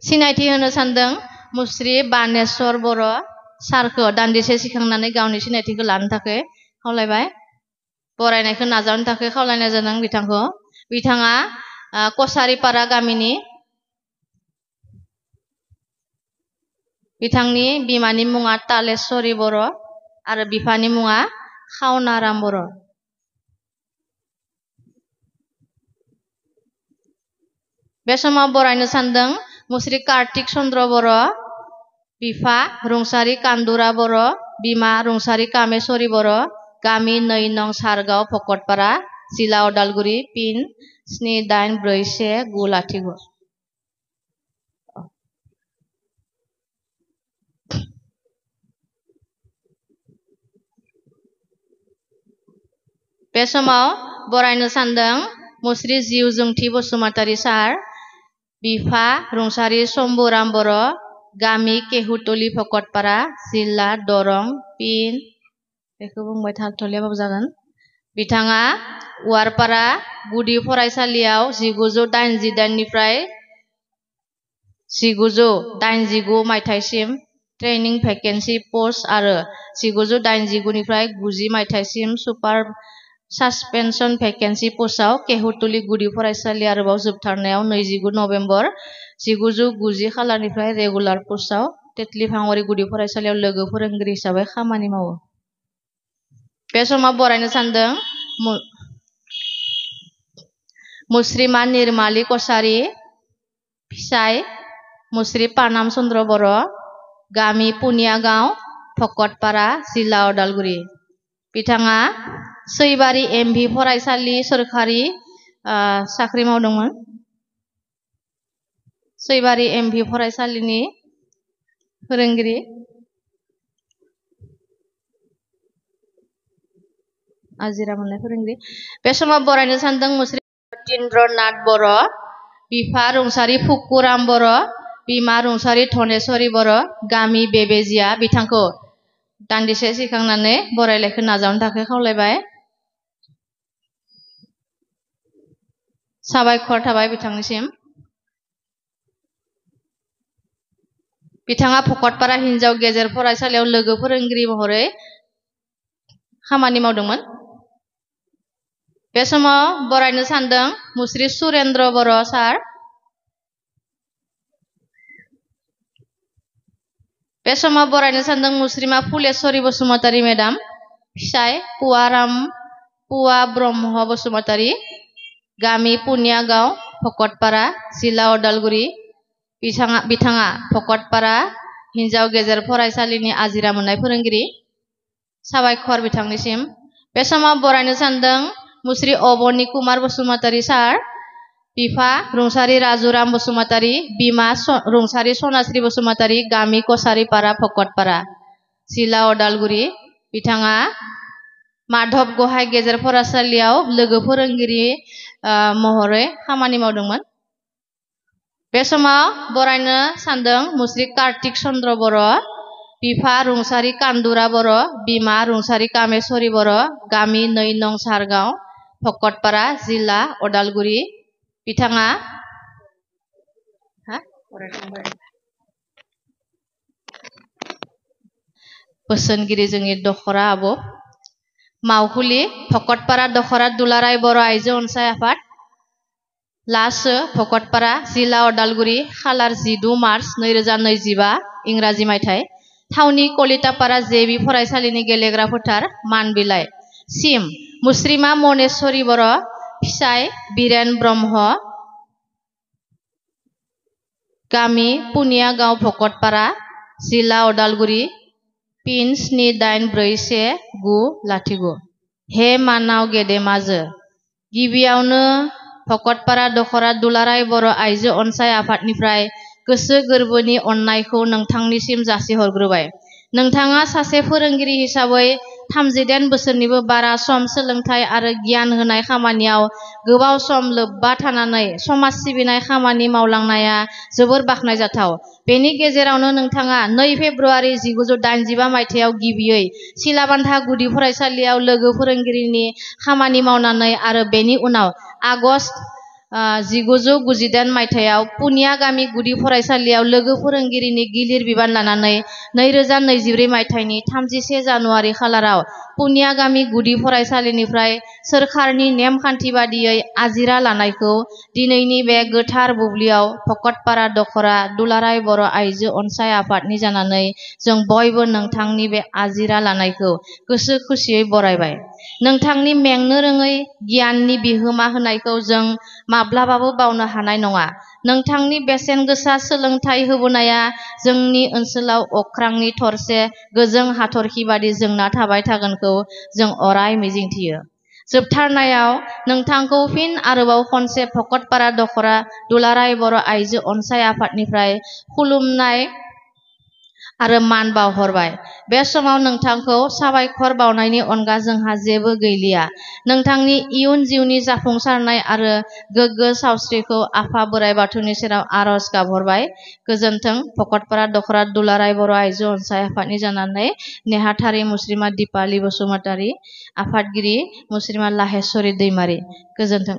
सिनायथि होनो सानदों मुस्रि बानेश्वर बर' सारखौ दान्दिसे सिखांनानै गावनि सिनायथिखौ लानो थाखाय खावलायबाय बरायनायखौ नाजावनो थाखाय खावलायनाय जादों बिथांखौ बिथाङा कसारिपारा गामिनि बिथांनि बिमानि मुङा तालेश्वरी बर' आरो बिफानि मुङा खावनाराम बर' बे समाव बरायनो सानदों मुस्रि कार्तिक चन्द्र बर' बिफा रुंसारि कान्दुरा बर' बिमा रुंसारि कामेश्वरी बर' गामि 2 नं सारगाव भकतपारा जिल्ला उदालगुरि पिन 784190 बे समाव बरायनो सानदों मुस्रि जिउ जोंथि बसुमतारी सार बिफा रुंसारि शम्भुराम बर' गामि केहुतली भकतपारा जिल्ला दरं पिन बेखौ बुंबाय थाथ'लियाबाबो जागोन बिथाङा वारपारा गुदि फरायसालियाव 1988 निफ्राय 1989 मायथाइसिम ट्रेनिं भेकेन्सि पोस्ट आरो 1989 निफ्राय 90 मायथाइसिम सुपार सासपेंशन भेकेन्सि पोस्टआव केहुतली गुदि फरायसालि आरोबाव जोबथारनायाव 29 नभेम्बर 1990 खालारनिफ्राय रेगुलार पोस्टआव तेतली भांगरी गुदि फरायसालियाव लोगो फोरोंगिरि हिसाबै खामानि मावो बे समाव बरायनो सानदों मुस्रिमा निर्माली कसारी फिसाय मुस्रि पानाम चन्द्र बर' गामि पुनियागांव भकतपारा जिल्ला उदालगुरि बिथाङा सैबारि एमभि फरायसालि सोरखारि साख्रि मावदोंमोन सैबारि एमभि फरायसालिनि फोरोंगिरि आजिरा मोननाय फोरोंगिरि बे समाव बरायनो सानदों मुस्रि सतीन्द्रनाथ बर' बिफा रुंसारि फुकुराम बर' बिमा रुंसारि धनेश्वरी बर' गामि बेबेजिया बिथांखौ दान्दिसे सिखांनानै बरायलायखौ नाजावनो थाखाय खावलायबाय साबायखर थाबाय बिथांनिसिम बिथाङा भकतपारा हिनजाव गेजेर फरायसालियाव लोगो फोरोंगिरि महरै खामानि मावदोंमोन बे समाव बरायनो सानदों मुस्रि सुरेन्द्र बर' सार बे समाव बरायनो सानदों मुस्रिमा फुलेश्वरी बसुमतारी मेडाम फिसाय पुवा ब्रह्म बसुमतारी गामि पुनियागांव भकतपारा जिल्ला उदालगुरि बिथाङा भकतपारा हिनजाव गेजेर फरायसालिनि आजिरा मोननाय फोरोंगिरि साबायखर बिथांनिसिम बे समाव बरायनो सानदों मुस्रि अबनी कुमार बसुमतारी सार बिफा रुंसारि राजुराम बसुमतारी बिमा रुंसारि सनाश्री बसुमतारी गामि कसारिपारा भकतपारा जिल्ला उदालगुरि बिथाङा माधव गहाय गेजेर फरायसालियाव लोगो फोरोंगिरि महरै खामानि मावदोंमोन बे समाव बरायनो सानदों मुस्रि कार्तिक चन्द्र बर' बिफा रुंसारि कान्दुरा बर' बिमा रुंसारि कामेश्वरी बर' गामि 2 नं सारगाव भकतपारा जिल्ला उदालगुरि बिथाङा बोसोनगिरि जोंनि दखरा आब' मावखुलि भकतपारा दखरा दुलाराय बर' आइजो अनसाय आफाद लासो भकतपारा जिल्ला उदालगुरि खालार 12 मार्च 2025 इंराजि मायथाइ थावनि कलितापारा जेबि फरायसालिनि गेलेग्रा फोथार मानबिलाइ सिम मुस्रिमा मनेश्वरी बर' फिसाय बिरेन ब्रह्म गामि पुनियागांव भकतपारा जिल्ला उदालगुरि पिन 784190 हे मानाव गेदेमाजो गिबियावनो भकतपारा दखरा दुलाराय बर' आइजो अनसाय आफादनिफ्राय गोसो गोरबोनि अननायखौ नोंथांनिसिम जासिहरग्रोबाय नोंथाङा सासे फोरोंगिरि हिसाबै 38 बोसोरनिबो बारा सम सोलोंथाइ आरो गियान होनाय खामानियाव गोबाव सम लोब्बा थानानै समाज सिबिनाय खामानि मावलांनाया जोबोर बाखनायजाथाव बेनि गेजेरावनो नोंथाङा 2 फेब्रुवारि 1985 मायथाइयाव गिबियै सिलाबान्धा गुदि फरायसालियाव लोगो फोरोंगिरिनि खामानि मावनानै आरो बेनि उनाव आगष्ट 1998 मायथाइयाव पुनिया गामि गुदि फरायसालियाव लोगो फोरोंगिरिनि गिलिर बिबान लानानै 2024 मायथाइनि 31 जानुवारि खालाराव पुनिया गामि गुदि फरायसालिनिफ्राय सोरखारनि नेमखान्थि बादियै आजिरा लानायखौ दिनैनि बे गोथार बुब्लियाव भकतपारा दखरा दुलाराय बर' आइजो अनसाय आफादनि जानानै जों बयबो नोंथांनि बे आजिरा लानायखौ गोसो खुसियै बरायबाय। नोंथांनि मेंनो रोङै गियाननि बिहोमा होनायखौ जों माब्लाबाबो बावनो हानाय नङा। नोंथांनि बेसेन गोसा सोलोंथाइ होबोनाया जोंनि ओनसोलाव अख्रांनि थरसे गोजों हाथरखि बादि जोंना थाबाय थागोनखौ जों अराय मिजिंथियो। जोबथारनायाव नोंथांखौ फिन आरोबाव खनसे भकतपारा दखरा दुलाराय बर' आइजो अनसाय आफादनिफ्राय खुलुमनाय आरो मान बावहरबाय। बे समाव नोंथांखौ साबायखर बावनायनि अनगा जोंहा जेबो गैलिया। नोंथांनि इयुन जिउनि जाफुंसारनाय आरो गोग्गो सावस्रिखौ आफा बोराइ बाथौनि सेराव आरज गाबहरबाय। गोजोन्थों। भकतपारा दखरा दुलाराय बर' आइजो अनसाय आफादनि जानानै नेहाथारि मुस्रिमा दिपाली बसुमतारी, आफादगिरि मुस्रिमा लाहेश्वरी दैमारी। गोजोन्थों।